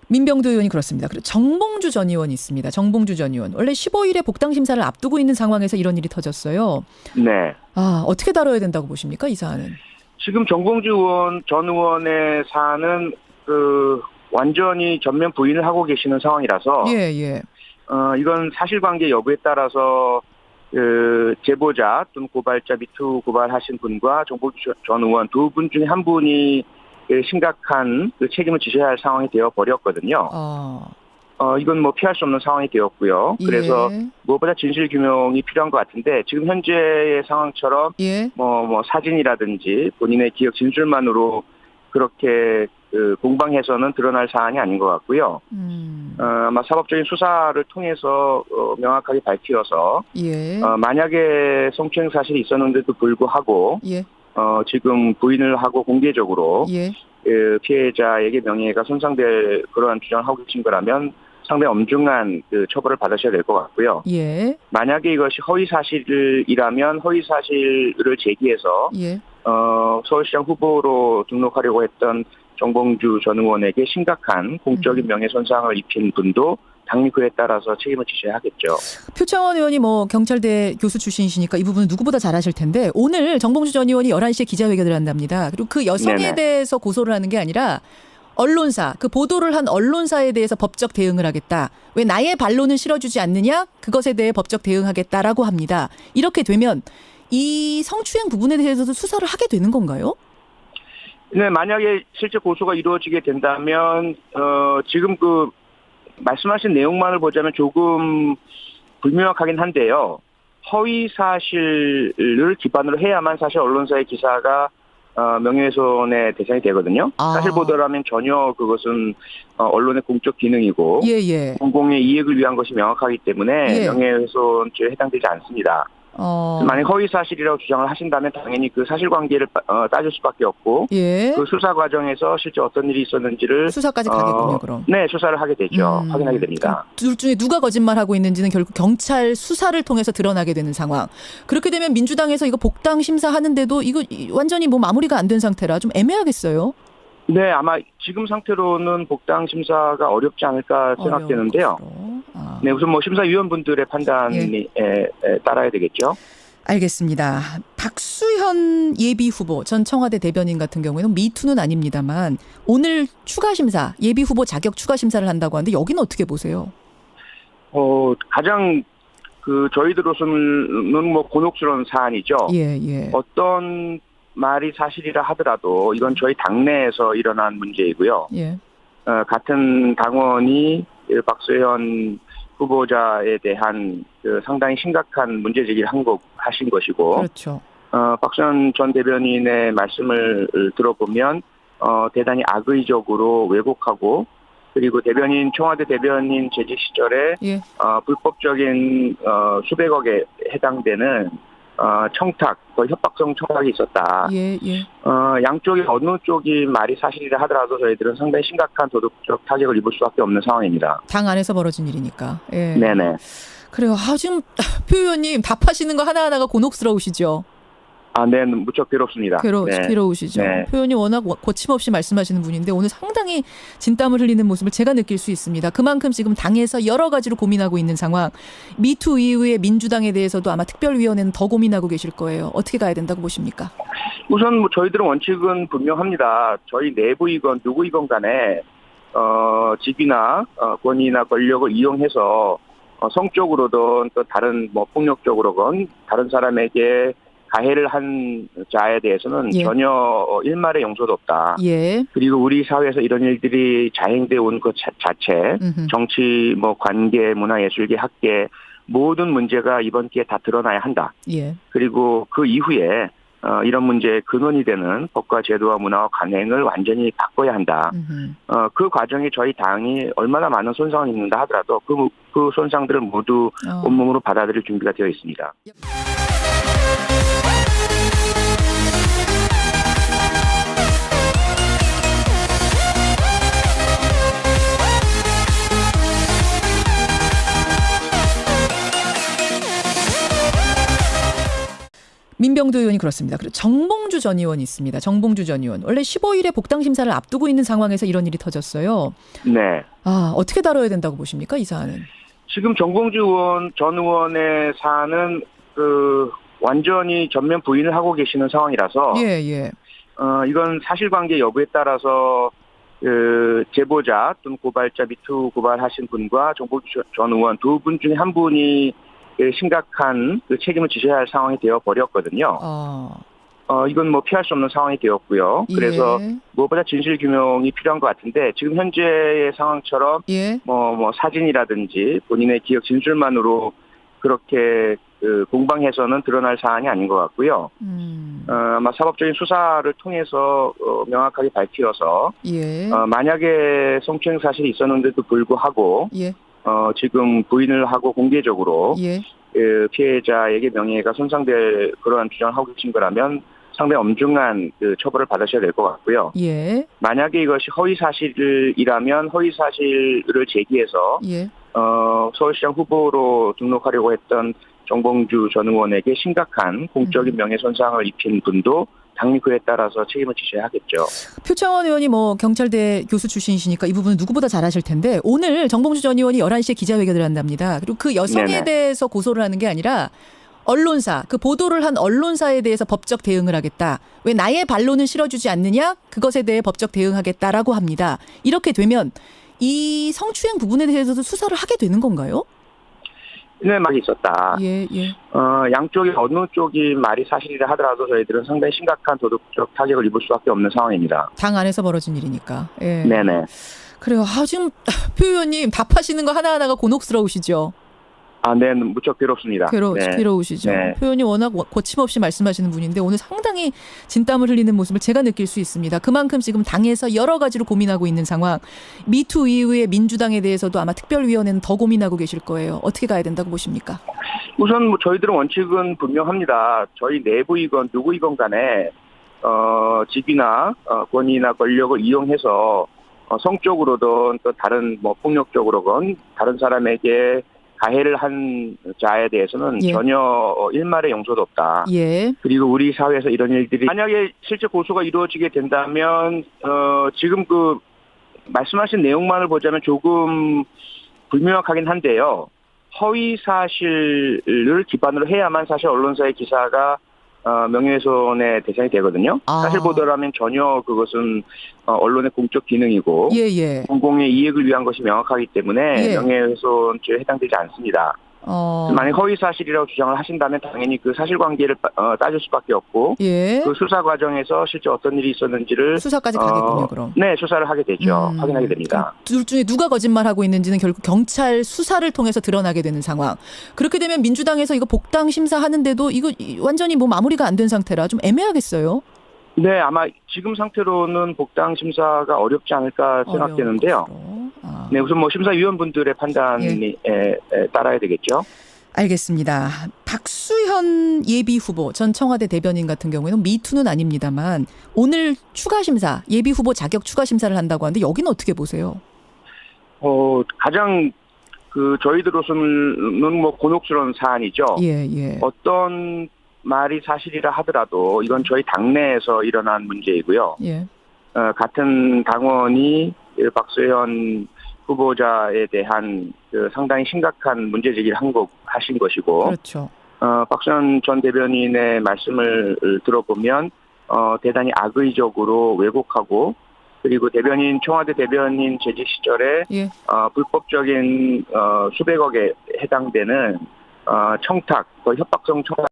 민병두 의원이 그렇습니다. 그리고 정봉주 전 의원이 있습니다. 정봉주 전 의원. 원래 15일에 복당 심사를 앞두고 있는 상황에서 이런 일이 터졌어요. 네. 어떻게 다뤄야 된다고 보십니까? 이 사안은. 지금 정봉주 전 의원의 사안은 완전히 전면 부인을 하고 계시는 상황이라서 예. 이건 사실관계 여부에 따라서 제보자 또는 고발자 미투 고발하신 분과 정봉주 전 의원 두 분 중에 한 분이 심각한 책임을 지셔야 할 상황이 되어 버렸거든요. 이건 뭐 피할 수 없는 상황이 되었고요. 그래서 무엇보다 진실 규명이 필요한 것 같은데 지금 현재의 상황처럼 뭐 사진이라든지 본인의 기억 진술만으로 그렇게 공방해서는 드러날 사안이 아닌 것 같고요. 아마 사법적인 수사를 통해서 명확하게 밝혀서 만약에 성추행 사실이 있었는데도 불구하고 지금 부인을 하고 공개적으로 피해자에게 명예가 손상될 그러한 주장을 하고 계신 거라면 상당히 엄중한 처벌을 받으셔야 될 것 같고요. 만약에 이것이 허위 사실이라면 허위 사실을 제기해서 서울시장 후보로 등록하려고 했던 정봉주 전 의원에게 심각한 공적인 명예손상을 입힌 분도 당연히 그에 따라서 책임을 지셔야 하겠죠. 표창원 의원이 뭐 경찰대 교수 출신이시니까 이 부분은 누구보다 잘 아실 텐데 오늘 정봉주 전 의원이 11시에 기자회견을 한답니다. 그리고 그 여성에 대해서 고소를 하는 게 아니라 언론사, 그 보도를 한 언론사에 대해서 법적 대응을 하겠다. 왜 나의 반론은 실어주지 않느냐? 그것에 대해 법적 대응하겠다라고 합니다. 이렇게 되면 이 성추행 부분에 대해서도 수사를 하게 되는 건가요? 네, 만약에 실제 고소가 이루어지게 된다면 지금 말씀하신 내용만을 보자면 조금 불명확하긴 한데요. 허위 사실을 기반으로 해야만 사실 언론사의 기사가 명예훼손의 대상이 되거든요. 사실 보도라면 전혀 그것은 언론의 공적 기능이고 공공의 이익을 위한 것이 명확하기 때문에 명예훼손죄에 해당되지 않습니다. 만약 허위 사실이라고 주장을 하신다면 당연히 그 사실관계를 따질 수밖에 없고 그 수사 과정에서 실제 어떤 일이 있었는지를 수사까지 가겠군요. 그럼. 네, 수사를 하게 되죠. 확인하게 됩니다. 둘 중에 누가 거짓말하고 있는지는 결국 경찰 수사를 통해서 드러나게 되는 상황. 그렇게 되면 민주당에서 이거 복당 심사하는데도 이거 완전히 뭐 마무리가 안 된 상태라 좀 애매하겠어요. 네, 아마 지금 상태로는 복당 심사가 어렵지 않을까 생각되는데요. 네, 우선 뭐 심사위원분들의 판단에 따라야 되겠죠. 알겠습니다. 박수현 예비 후보 전 청와대 대변인 같은 경우에는 미투는 아닙니다만 오늘 추가 심사, 예비 후보 자격 추가 심사를 한다고 하는데 여기는 어떻게 보세요? 가장 저희들로서는 뭐 곤혹스러운 사안이죠. 어떤 말이 사실이라 하더라도 이건 저희 당내에서 일어난 문제이고요. 같은 당원이 박수현 후보자에 대한 상당히 심각한 문제 제기를 하신 것이고, 그렇죠. 박수현 전 대변인의 말씀을 들어보면 대단히 악의적으로 왜곡하고 그리고 청와대 대변인 재직 시절에 불법적인 수백억에 해당되는 청탁, 협박성 청탁이 있었다. 양쪽이 어느 쪽이 말이 사실이라 하더라도 저희들은 상당히 심각한 도덕적 타격을 입을 수밖에 없는 상황입니다. 당 안에서 벌어진 일이니까. 네네. 그래요. 지금 표 의원님 답하시는 거 하나하나가 곤혹스러우시죠? 네, 무척 괴롭습니다. 괴로우시죠. 표 의원님 워낙 거침없이 말씀하시는 분인데 오늘 상당히 진땀을 흘리는 모습을 제가 느낄 수 있습니다. 그만큼 지금 당에서 여러 가지로 고민하고 있는 상황. 미투 이후에 민주당에 대해서도 아마 특별위원회는 더 고민하고 계실 거예요. 어떻게 가야 된다고 보십니까? 우선 뭐 저희들은 원칙은 분명합니다. 저희 내부이건 누구이건 간에 직위나 권위나 권력을 이용해서 성적으로든 또 다른 뭐 폭력적으로건 다른 사람에게 가해를 한 자에 대해서는 전혀 일말의 용서도 없다. 그리고 우리 사회에서 이런 일들이 자행돼 온 것 자체, 정치, 뭐 관계, 문화예술계, 학계 모든 문제가 이번 기회에 다 드러나야 한다. 그리고 그 이후에 이런 문제의 근원이 되는 법과 제도와 문화와 관행을 완전히 바꿔야 한다. 그 과정에 저희 당이 얼마나 많은 손상을 입는다 하더라도 그 손상들을 모두 온몸으로 받아들일 준비가 되어 있습니다. 민병두 김병두 의원이 그렇습니다. 그리고 정봉주 전 의원이 있습니다. 정봉주 전 의원. 원래 15일에 복당 심사를 앞두고 있는 상황에서 이런 일이 터졌어요. 네. 어떻게 다뤄야 된다고 보십니까, 이 사안은? 지금 정봉주 전 의원의 사안은 완전히 전면 부인을 하고 계시는 상황이라서 예. 이건 사실관계 여부에 따라서 제보자 또는 고발자 미투 고발하신 분과 정봉주 전 의원 두 분 중에 한 분이 심각한 책임을 지셔야 할 상황이 되어 버렸거든요. 이건 뭐 피할 수 없는 상황이 되었고요. 그래서 무엇보다 진실 규명이 필요한 것 같은데 지금 현재의 상황처럼 뭐 사진이라든지 본인의 기억 진술만으로 그렇게 공방해서는 드러날 사안이 아닌 것 같고요. 아마 사법적인 수사를 통해서 명확하게 밝혀서 만약에 성추행 사실이 있었는데도 불구하고 지금 부인을 하고 공개적으로 피해자에게 명예가 손상될 그러한 주장을 하고 계신 거라면 상당히 엄중한 처벌을 받으셔야 될 것 같고요. 만약에 이것이 허위 사실이라면 허위 사실을 제기해서 서울시장 후보로 등록하려고 했던 정봉주 전 의원에게 심각한 공적인 명예손상을 입힌 분도 당연히 그에 따라서 책임을 지셔야 하겠죠. 표창원 의원이 뭐 경찰대 교수 출신이시니까 이 부분은 누구보다 잘 아실 텐데 오늘 정봉주 전 의원이 11시에 기자회견을 한답니다. 그리고 그 여성에 대해서 고소를 하는 게 아니라 언론사, 그 보도를 한 언론사에 대해서 법적 대응을 하겠다. 왜 나의 반론은 실어주지 않느냐? 그것에 대해 법적 대응하겠다라고 합니다. 이렇게 되면 이 성추행 부분에 대해서도 수사를 하게 되는 건가요? 네, 말이 있었다. 양쪽이 어느 쪽이 말이 사실이라 하더라도 저희들은 상당히 심각한 도덕적 타격을 입을 수밖에 없는 상황입니다. 당 안에서 벌어진 일이니까. 네네. 그래요. 지금 표 의원님 답하시는 거 하나하나가 곤혹스러우시죠? 네, 무척 괴롭습니다. 괴로우시죠. 표 의원님 워낙 거침없이 말씀하시는 분인데 오늘 상당히 진땀을 흘리는 모습을 제가 느낄 수 있습니다. 그만큼 지금 당에서 여러 가지로 고민하고 있는 상황. 미투 이후에 민주당에 대해서도 아마 특별위원회는 더 고민하고 계실 거예요. 어떻게 가야 된다고 보십니까? 우선 뭐 저희들은 원칙은 분명합니다. 저희 내부이건 누구이건 간에 직위나 권위나 권력을 이용해서 성적으로든 또 다른 뭐 폭력적으로건 다른 사람에게 가해를 한 자에 대해서는 전혀 일말의 용서도 없다. 그리고 우리 사회에서 이런 일들이 만약에 실제 고소가 이루어지게 된다면 지금 말씀하신 내용만을 보자면 조금 불명확하긴 한데요. 허위 사실을 기반으로 해야만 사실 언론사의 기사가 명예훼손의 대상이 되거든요. 사실 보도라면 전혀 그것은 언론의 공적 기능이고 공공의 이익을 위한 것이 명확하기 때문에 명예훼손죄에 해당되지 않습니다. 만약 허위 사실이라고 주장을 하신다면 당연히 그 사실관계를 따질 수밖에 없고 그 수사 과정에서 실제 어떤 일이 있었는지를 수사까지 가겠군요. 그럼. 네, 수사를 하게 되죠. 확인하게 됩니다. 둘 중에 누가 거짓말하고 있는지는 결국 경찰 수사를 통해서 드러나게 되는 상황. 그렇게 되면 민주당에서 이거 복당 심사하는데도 이거 완전히 뭐 마무리가 안 된 상태라 좀 애매하겠어요. 네, 아마 지금 상태로는 복당 심사가 어렵지 않을까 생각되는데요. 네, 우선 뭐 심사위원분들의 판단에 따라야 되겠죠. 알겠습니다. 박수현 예비 후보 전 청와대 대변인 같은 경우에는 미투는 아닙니다만 오늘 추가 심사, 예비 후보 자격 추가 심사를 한다고 하는데 여기는 어떻게 보세요? 가장 저희들로서는 뭐 곤혹스러운 사안이죠. 어떤 말이 사실이라 하더라도 이건 저희 당내에서 일어난 문제이고요. 같은 당원이 박수현 후보자에 대한 상당히 심각한 문제 제기를 하신 것이고, 박수현 전 대변인의 말씀을 들어보면 대단히 악의적으로 왜곡하고, 그리고 청와대 대변인 재직 시절에 불법적인 수백억에 해당되는 청탁, 협박성 청탁